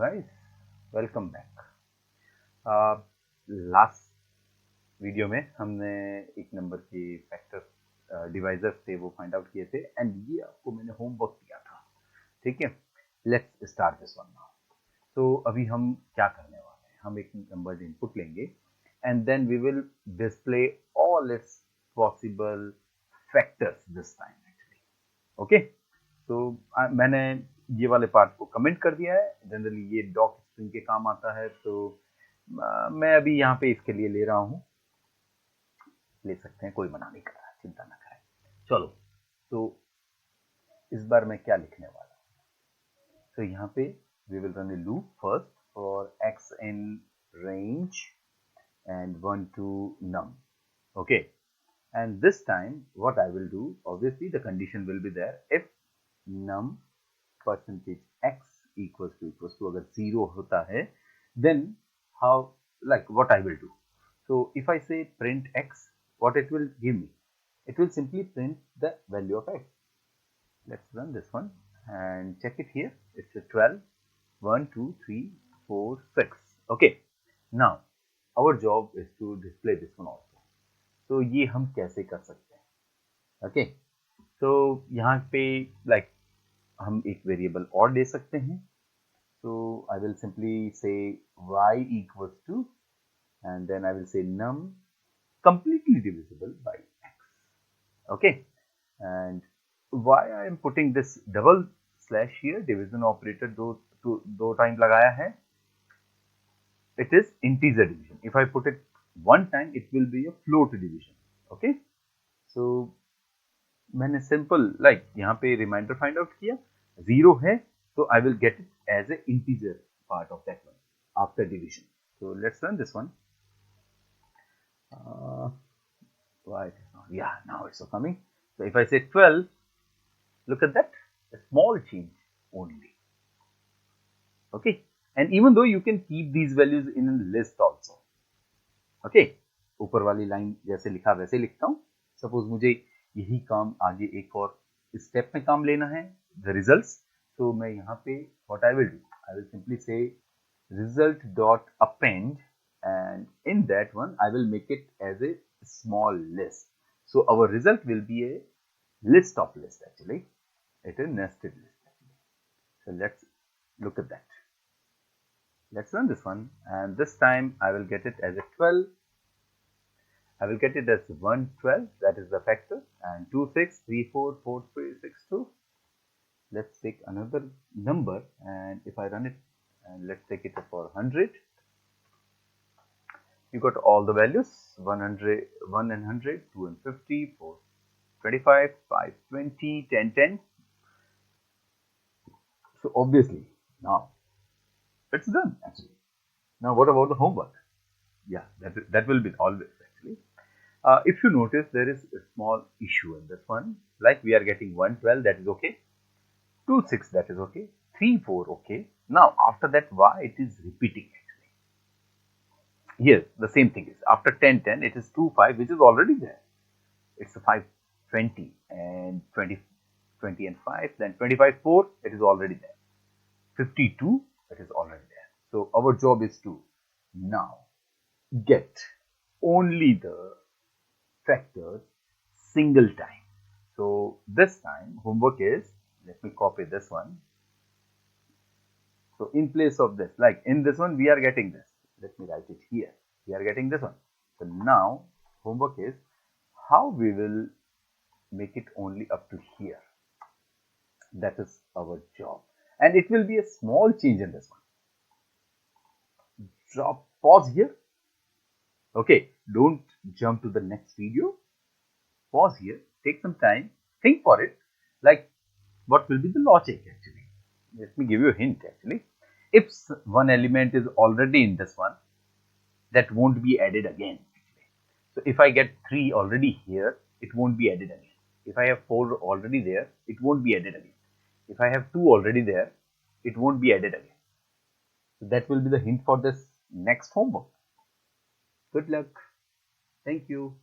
guys, welcome back. Last video में हमने एक नंबर के फैक्टर डिवाइजर्स थे वो फाइंड आउट किए थे एंड ये आपको मैंने होमवर्क दिया था. ठीक है, let's start this one now. तो अभी हम क्या करने वाले हैं, हम एक नंबर इनपुट लेंगे and then we will display all its possible factors this time actually. Okay, तो मैंने ये वाले पार्ट को कमेंट कर दिया है. जनरली ये डॉक स्ट्रिंग के काम आता है, तो मैं अभी यहाँ पे इसके लिए ले रहा हूँ. ले सकते हैं, कोई मना नहीं कर रहा, चिंता ना करें. चलो, तो इस बार मैं क्या लिखने वाला हूँ. तो यहाँ पे we will run a loop first for x in range and 1 to num. Okay, and this time what I will do, obviously the condition will be there. If num percentage x equals to अगर 0 होता है, then how, like what I will do. So if I say print x, what it will give me? It will simply print the value of x. Let's run this one and check it here. It's a 12, 1, 2, 3, 4, 6. Okay, now our job is to display this one also. तो ये हम कैसे कर सकते हैं? Okay, तो यहाँ पे like हम एक वेरिएबल और दे सकते हैं. So I will simply say y equals to, and then I will say num completely divisible by x. Okay, and why I am putting this double slash here, division operator दो time लगाया है. It is integer division. If I put it one time, it will be a float division. Okay, so मैंने simple like यहाँ पे reminder find out किया, 0 है तो I will get it as a integer part of that one after division. So let's run this one. Why it is not? Yeah, now it's coming. So if I say 12, look at that, a small change only. Okay, and even though you can keep these values in a list also. Okay, ऊपर वाली line जैसे लिखा वैसे लिखता हूँ. Suppose मुझे यही काम आगे एक और स्टेप में काम लेना है, the results. तो मैं यहाँ पे what I will do, I will simply say result dot append, and in that one I will make it as a small list. So our result will be a list of list actually. It is nested list actually. So let's look at that. Let's run this one, and this time I will get it as a 12. I will get it as 112, that is the factor, and 2, 6, 3, 4, 4, 3, 6, 2. Let's take another number, and if I run it, and let's take it for 100. You got all the values, 100, 1 and 100, 2 and 50, 4, 25, 5, 20, 10, 10. So obviously, now it's done actually. Now what about the homework? Yeah, that will be always actually. If you notice, there is a small issue in this one. Like we are getting 112, that is okay. 2, 6, that is okay. 3, 4, okay. Now after that, why it is repeating actually? Here the same thing is after 10, 10, it is 2, 5, which is already there. It's a 5, 20 and 20, 20 and 5. Then 25, 4, it is already there. 52, it is already there. So our job is to now get only the factors single time. So this time homework is, let me copy this one. So in place of this, like in this one we are getting this, let me write it here, we are getting this one. So now homework is how we will make it only up to here. That is our job, and it will be a small change in this one. Drop, pause here. Okay, don't jump to the next video. Pause here, take some time, think for it, like what will be the logic actually. Let me give you a hint actually. If one element is already in this one, that won't be added again actually. So if I get 3 already here, it won't be added again. If I have 4 already there, it won't be added again. If I have 2 already there, it won't be added again. So that will be the hint for this next homework. Good luck. Thank you.